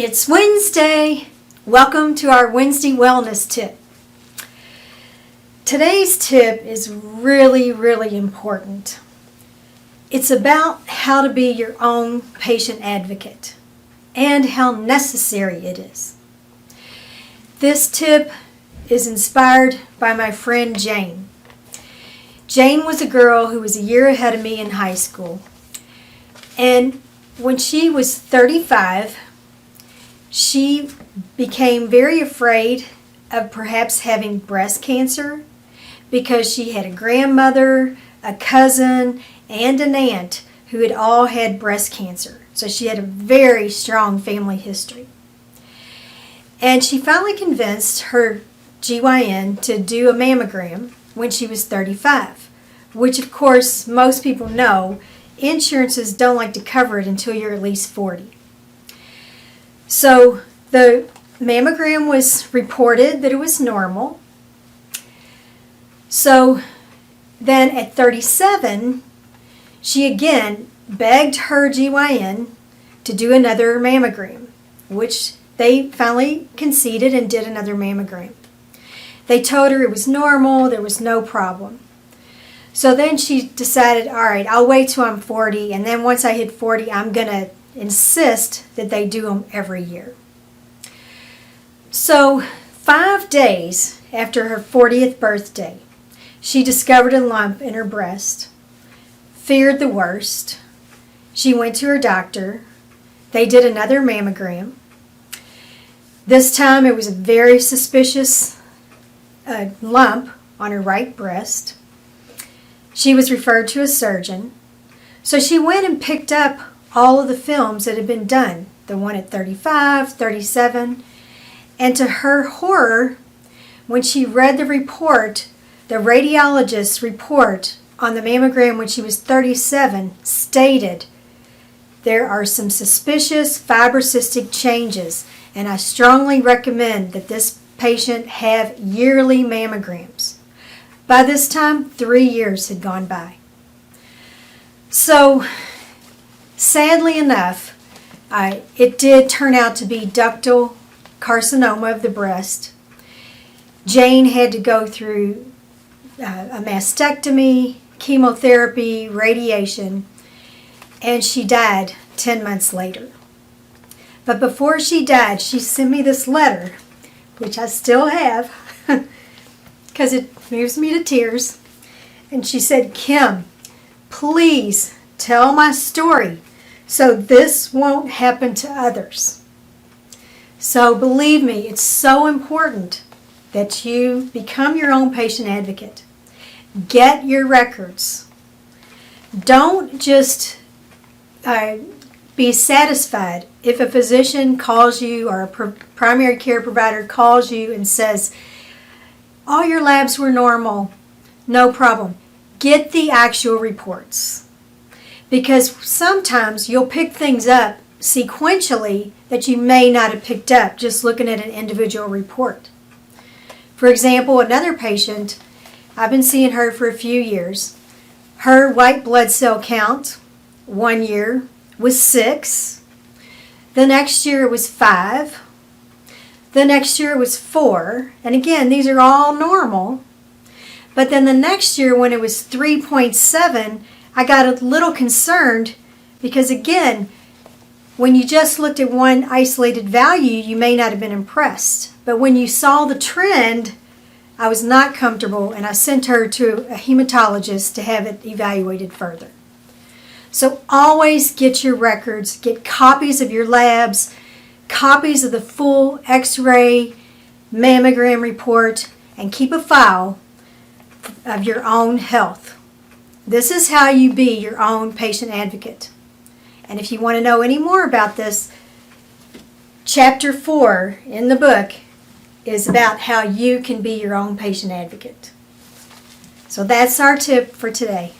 It's Wednesday. Welcome to our Wednesday Wellness Tip. Today's tip is really important. It's about how to be your own patient advocate and how necessary it is. This tip is inspired by my friend Jane. Jane was a girl who was a year ahead of me in high school. And when she was 35, she became very afraid of perhaps having breast cancer because she had a grandmother, a cousin, and an aunt who had all had breast cancer. So she had a very strong family history. And she finally convinced her GYN to do a mammogram when she was 35, which of course most people know insurances don't like to cover it until you're at least 40. So the mammogram was reported that it was normal. So then at 37, she again begged her GYN to do another mammogram, which they finally conceded and did another mammogram. They told her it was normal, there was no problem. So then she decided, all right, I'll wait till I'm 40, and then once I hit 40, I'm going to insist that they do them every year. So 5 days after her 40th birthday, she discovered a lump in her breast, feared the worst. She went to her doctor. They did another mammogram. This time it was a very suspicious lump on her right breast. She was referred to a surgeon. So she went and picked up all of the films that had been done, the one at 35, 37, and to her horror, when she read the report, the radiologist's report on the mammogram when she was 37 stated there are some suspicious fibrocystic changes, and I strongly recommend that this patient have yearly mammograms. By this time, 3 years had gone by. So, sadly enough, it did turn out to be ductal carcinoma of the breast. Jane had to go through a mastectomy, chemotherapy, radiation, and she died 10 months later. But before she died, she sent me this letter, which I still have, because it moves me to tears. And she said, "Kim, please tell my story so this won't happen to others." So believe me, it's so important that you become your own patient advocate. Get your records. Don't just be satisfied if a physician calls you or a primary care provider calls you and says, all your labs were normal, no problem. Get the actual reports. Because sometimes you'll pick things up sequentially that you may not have picked up just looking at an individual report. For example, another patient, I've been seeing her for a few years. Her white blood cell count 1 year was 6. The next year it was 5. The next year it was 4. And again, these are all normal. But then the next year when it was 3.7, I got a little concerned because again, when you just looked at one isolated value, you may not have been impressed. But when you saw the trend, I was not comfortable, and I sent her to a hematologist to have it evaluated further. So always get your records, get copies of your labs, copies of the full X-ray mammogram report, and keep a file of your own health. This is how you be your own patient advocate. And if you want to know any more about this, chapter 4 in the book is about how you can be your own patient advocate. So that's our tip for today.